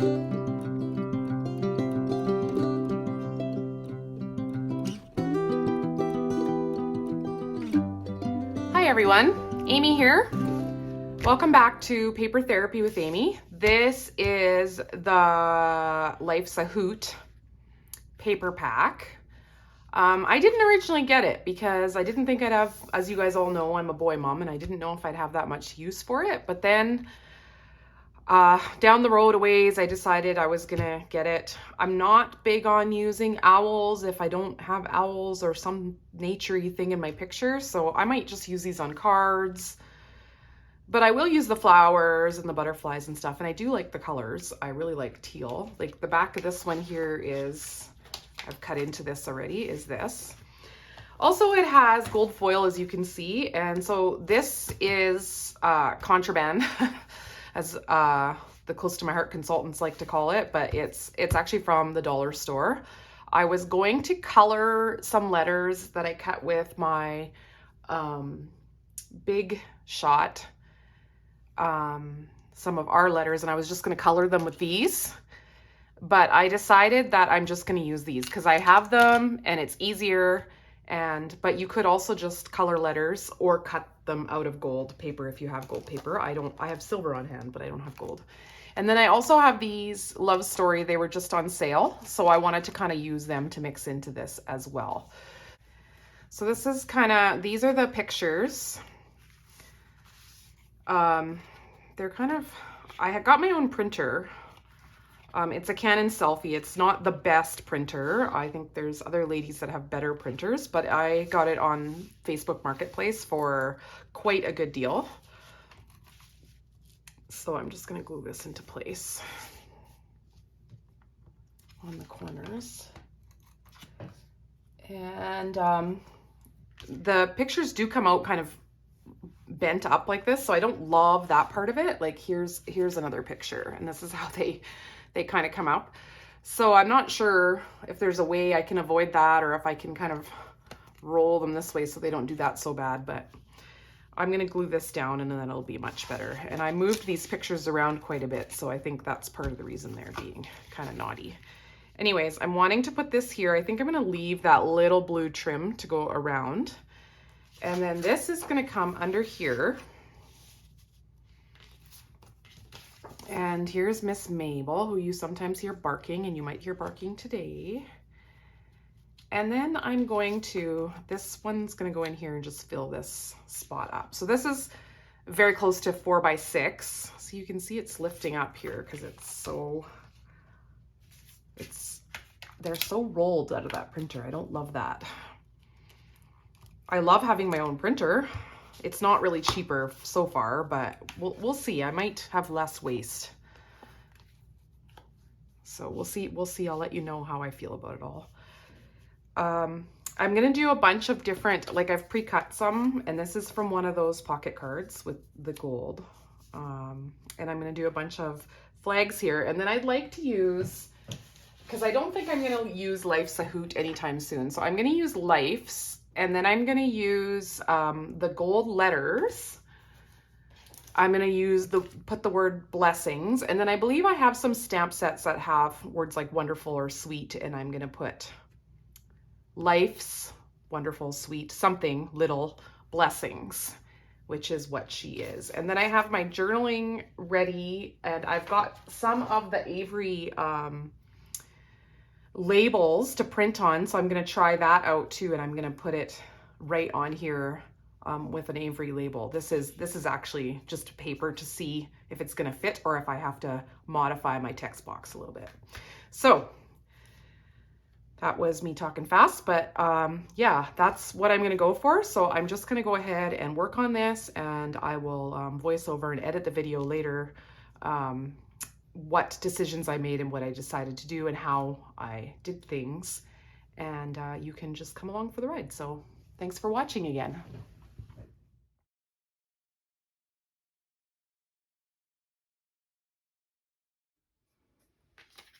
Hi everyone, Amy here. Welcome back to Paper Therapy with Amy. This is the Life's a Hoot paper pack. I didn't originally get it because I didn't think I'd have, as you guys all know, I'm a boy mom and I didn't know if I'd have that much use for it. But then down the road a ways, I decided I was gonna get it. I'm not big on using owls if I don't have owls or some nature-y thing in my pictures, so I might just use these on cards. But I will use the flowers and the butterflies and stuff, and I do like the colors. I really like teal. Like the back of this one here is, I've cut into this already, is this. Also, it has gold foil, as you can see, and so this is contraband, as the Close to My Heart consultants like to call it, but it's actually from the dollar store. I was going to color some letters that I cut with my Big Shot, some of our letters, and I was just going to color them with these. But I decided that I'm just going to use these because I have them and it's easier. But you could also just color letters or cut them out of gold paper if you have gold paper. I have silver on hand, but I don't have gold. And then I also have these Love Story. They were just on sale, so I wanted to kind of use them to mix into this as well. So this is these are the pictures. They're I had got my own printer. It's a Canon Selfie. It's not the best printer. I think there's other ladies that have better printers, but I got it on Facebook Marketplace for quite a good deal. So I'm just gonna glue this into place on the corners. And the pictures do come out kind of bent up like this, so I don't love that part of it. Like here's another picture, and this is how they kind of come out. So I'm not sure if there's a way I can avoid that or if I can kind of roll them this way so they don't do that so bad, but I'm gonna glue this down and then it'll be much better. And I moved these pictures around quite a bit, so I think that's part of the reason they're being kind of naughty. Anyways, I'm wanting to put this here. I think I'm gonna leave that little blue trim to go around. And then this is gonna come under here. And here's Miss Mabel, who you sometimes hear barking, and you might hear barking today. And then I'm going to, this one's gonna go in here and just fill this spot up. So this is very close to 4x6. So you can see it's lifting up here because they're so rolled out of that printer. I don't love that. I love having my own printer. It's not really cheaper so far, but we'll see. I might have less waste. So we'll see. I'll let you know how I feel about it all. I'm gonna do a bunch of different, like I've pre-cut some, and this is from one of those pocket cards with the gold. And I'm gonna do a bunch of flags here, and then I'd like to use, because I don't think I'm gonna use Life's a Hoot anytime soon. So I'm gonna use Life's, and then I'm gonna use the gold letters. I'm gonna put the word blessings, and then I believe I have some stamp sets that have words like wonderful or sweet, and I'm gonna put Life's wonderful, sweet, something, little blessings, which is what she is. And then I have my journaling ready, and I've got some of the Avery labels to print on, so I'm going to try that out too, and I'm going to put it right on here with an Avery label. This is actually just paper to see if it's going to fit or if I have to modify my text box a little bit. So that was me talking fast, but yeah, that's what I'm going to go for. So I'm just going to go ahead and work on this, and I will voice over and edit the video later, what decisions I made and what I decided to do and how I did things. And you can just come along for the ride. So thanks for watching again.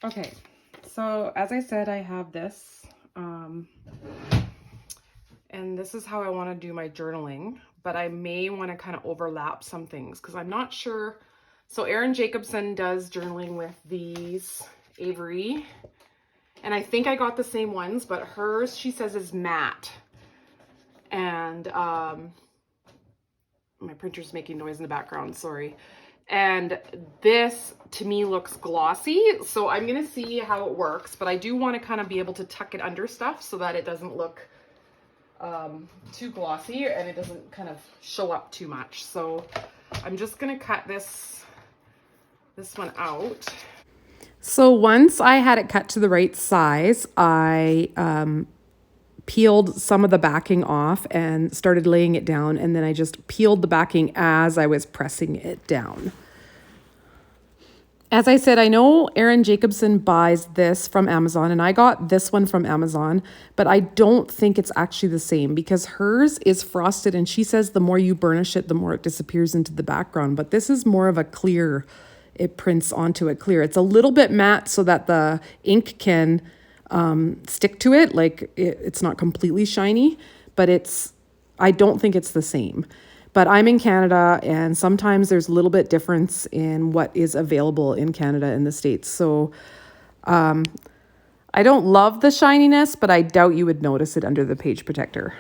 Okay, so as I said, I have this, and this is how I want to do my journaling, but I may want to kind of overlap some things because I'm not sure. So Erin Jacobson does journaling with these Avery. And I think I got the same ones, but hers, she says, is matte. And my printer's making noise in the background, sorry. And this to me looks glossy, so I'm gonna see how it works, but I do want to kind of be able to tuck it under stuff so that it doesn't look too glossy and it doesn't kind of show up too much. So I'm just gonna cut this one out. So once I had it cut to the right size, I peeled some of the backing off and started laying it down, and then I just peeled the backing as I was pressing it down. As I said, I know Erin Jacobson buys this from Amazon, and I got this one from Amazon, but I don't think it's actually the same because hers is frosted, and she says the more you burnish it, the more it disappears into the background. But this is more of a clear, it prints onto it clear. It's a little bit matte so that the ink can stick to it. Like it's not completely shiny, but I don't think it's the same. But I'm in Canada, and sometimes there's a little bit difference in what is available in Canada and the States. So I don't love the shininess, but I doubt you would notice it under the page protector.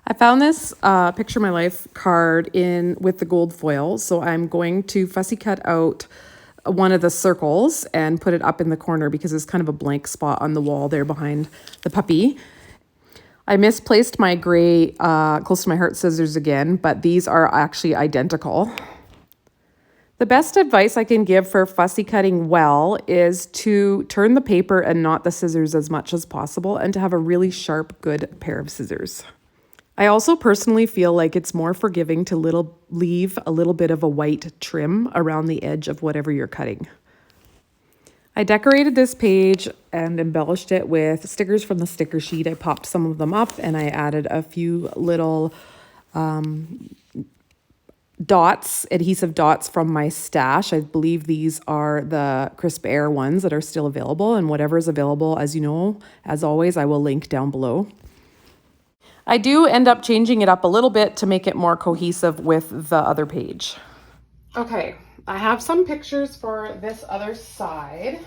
I found this Picture My Life card with the gold foil. So I'm going to fussy cut out one of the circles and put it up in the corner because it's kind of a blank spot on the wall there behind the puppy. I misplaced my gray Close to My Heart scissors again, but these are actually identical. The best advice I can give for fussy cutting well is to turn the paper and not the scissors as much as possible, and to have a really sharp, good pair of scissors. I also personally feel like it's more forgiving to leave a little bit of a white trim around the edge of whatever you're cutting. I decorated this page and embellished it with stickers from the sticker sheet. I popped some of them up and I added a few little adhesive dots from my stash. I believe these are the Crisp Air ones that are still available, and whatever is available, as you know, as always, I will link down below. I do end up changing it up a little bit to make it more cohesive with the other page. Okay, I have some pictures for this other side,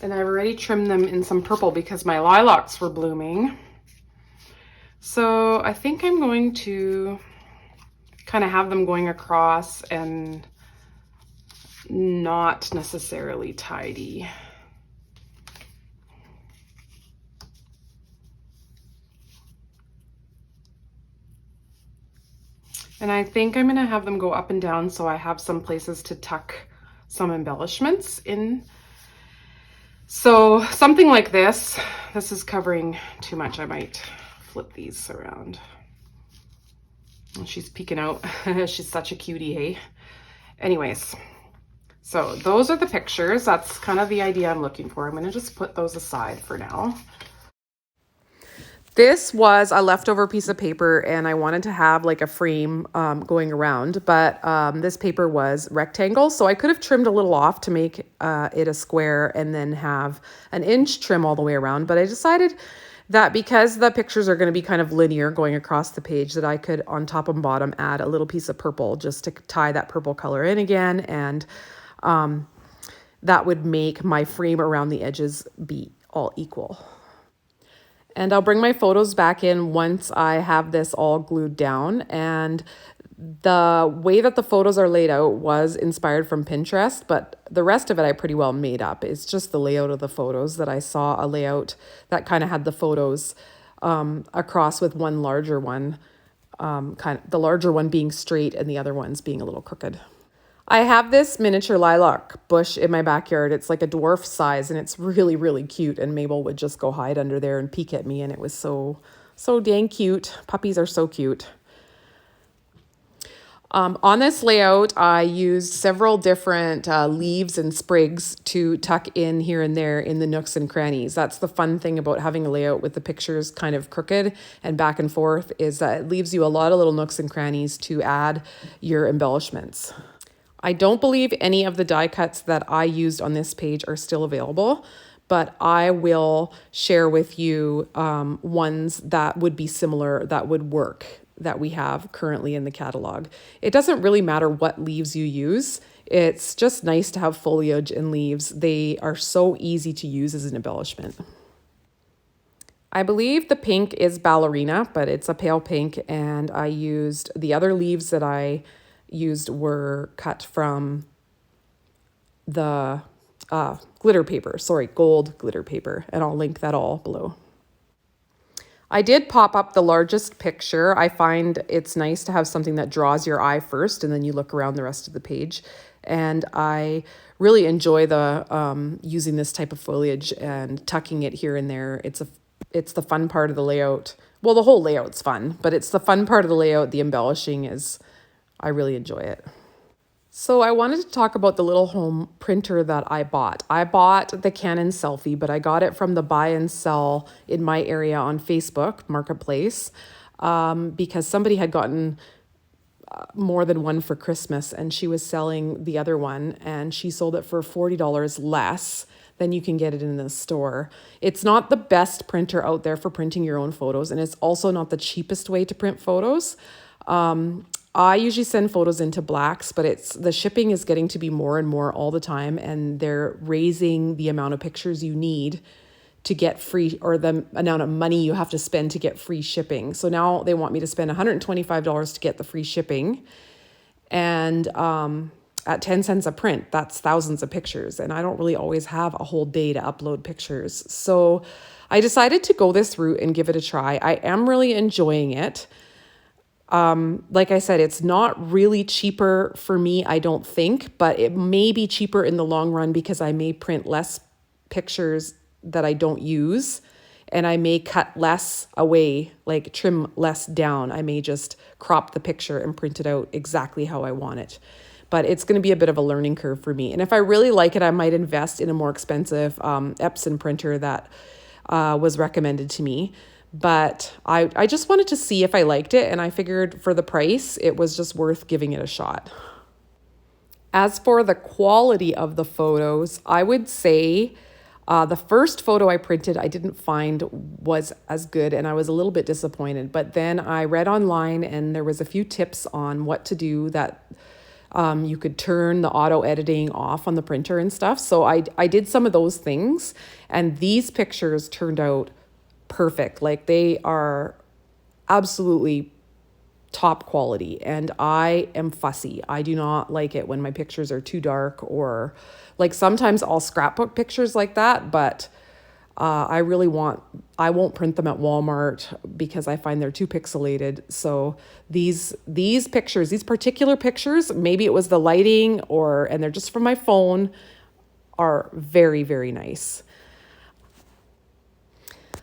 and I've already trimmed them in some purple because my lilacs were blooming. So I think I'm going to kind of have them going across and not necessarily tidy. And I think I'm gonna have them go up and down so I have some places to tuck some embellishments in. So something like this is covering too much. I might flip these around. And she's peeking out. She's such a cutie, hey? Anyways, so those are the pictures. That's kind of the idea I'm looking for. I'm gonna just put those aside for now. This was a leftover piece of paper, and I wanted to have like a frame going around, but this paper was rectangle, so I could have trimmed a little off to make it a square and then have an inch trim all the way around. But I decided that because the pictures are going to be kind of linear going across the page, that I could on top and bottom add a little piece of purple just to tie that purple color in again, and that would make my frame around the edges be all equal. And I'll bring my photos back in once I have this all glued down. And the way that the photos are laid out was inspired from Pinterest, but the rest of it I pretty well made up. It's just the layout of the photos that I saw a layout that kind of had the photos across with one larger one, the larger one being straight and the other ones being a little crooked. I have this miniature lilac bush in my backyard. It's like a dwarf size and it's really, really cute. And Mabel would just go hide under there and peek at me, and it was so dang cute. Puppies are so cute. On this layout, I used several different leaves and sprigs to tuck in here and there in the nooks and crannies. That's the fun thing about having a layout with the pictures kind of crooked and back and forth, is that it leaves you a lot of little nooks and crannies to add your embellishments. I don't believe any of the die cuts that I used on this page are still available, but I will share with you ones that would be similar, that would work. that we have currently in the catalog. It doesn't really matter what leaves you use. It's just nice to have foliage and leaves. They are so easy to use as an embellishment. I believe the pink is ballerina, but it's a pale pink, and I used the other leaves that I used were cut from the glitter paper, gold glitter paper, and I'll link that all below. I did pop up the largest picture. I find it's nice to have something that draws your eye first, and then you look around the rest of the page. And I really enjoy the using this type of foliage and tucking it here and there. It's the fun part of the layout. Well, the whole layout's fun, but it's the fun part of the layout. The embellishing I really enjoy it. So I wanted to talk about the little home printer that I bought. I bought the Canon Selfie, but I got it from the buy and sell in my area on Facebook Marketplace because somebody had gotten more than one for Christmas, and she was selling the other one, and she sold it for $40 less than you can get it in the store. It's not the best printer out there for printing your own photos, and it's also not the cheapest way to print photos. I usually send photos into blacks, but the shipping is getting to be more and more all the time, and they're raising the amount of pictures you need to get free, or the amount of money you have to spend to get free shipping. So now they want me to spend $125 to get the free shipping, and at 10 cents a print, that's thousands of pictures, and I don't really always have a whole day to upload pictures. So I decided to go this route and give it a try. I am really enjoying it. Like I said, it's not really cheaper for me, I don't think, but it may be cheaper in the long run because I may print less pictures that I don't use, and I may cut less away, like trim less down. I may just crop the picture and print it out exactly how I want it. But it's going to be a bit of a learning curve for me. And if I really like it, I might invest in a more expensive Epson printer that was recommended to me. But I just wanted to see if I liked it, and I figured for the price, it was just worth giving it a shot. As for the quality of the photos, I would say the first photo I printed I didn't find was as good, and I was a little bit disappointed. But then I read online, and there was a few tips on what to do that you could turn the auto editing off on the printer and stuff. So I did some of those things, and these pictures turned out perfect. Like, they are absolutely top quality, and I am fussy. I do not like it when my pictures are too dark, or like sometimes I'll scrapbook pictures like that, but I won't print them at Walmart because I find they're too pixelated. So these pictures, these particular pictures, maybe it was the lighting and they're just from my phone, are very, very nice.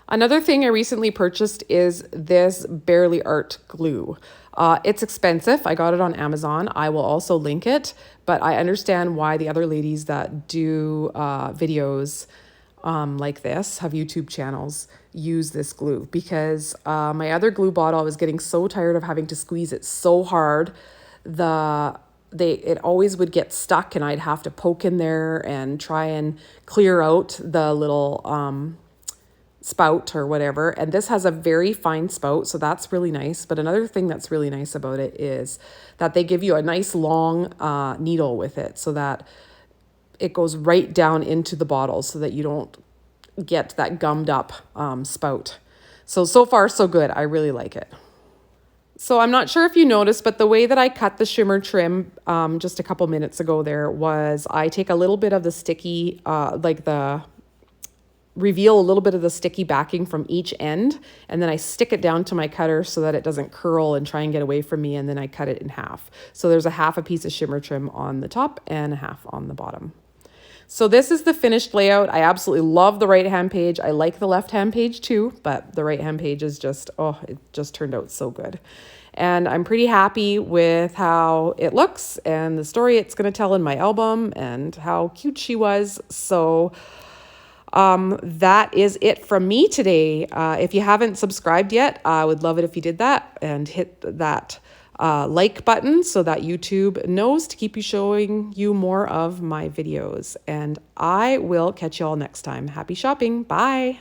Another thing I recently purchased is this Barely Art glue. It's expensive. I got it on Amazon. I will also link it, but I understand why the other ladies that do videos like this, have YouTube channels, use this glue, because my other glue bottle, I was getting so tired of having to squeeze it so hard. It always would get stuck, and I'd have to poke in there and try and clear out the little spout or whatever. And this has a very fine spout, so that's really nice. But another thing that's really nice about it is that they give you a nice long needle with it, so that it goes right down into the bottle, so that you don't get that gummed up spout. So far so good. I really like it. So I'm not sure if you noticed, but the way that I cut the shimmer trim just a couple minutes ago there was I take a little bit of the sticky, reveal a little bit of the sticky backing from each end, and then I stick it down to my cutter so that it doesn't curl and try and get away from me, and then I cut it in half. So there's a half a piece of shimmer trim on the top and a half on the bottom. So this is the finished layout. I absolutely love the right-hand page. I like the left-hand page too, but the right-hand page is just, it just turned out so good. And I'm pretty happy with how it looks and the story it's going to tell in my album and how cute she was. So that is it from me today. If you haven't subscribed yet, I would love it if you did that and hit that like button so that YouTube knows to keep showing you more of my videos. And I will catch you all next time. Happy shopping. Bye.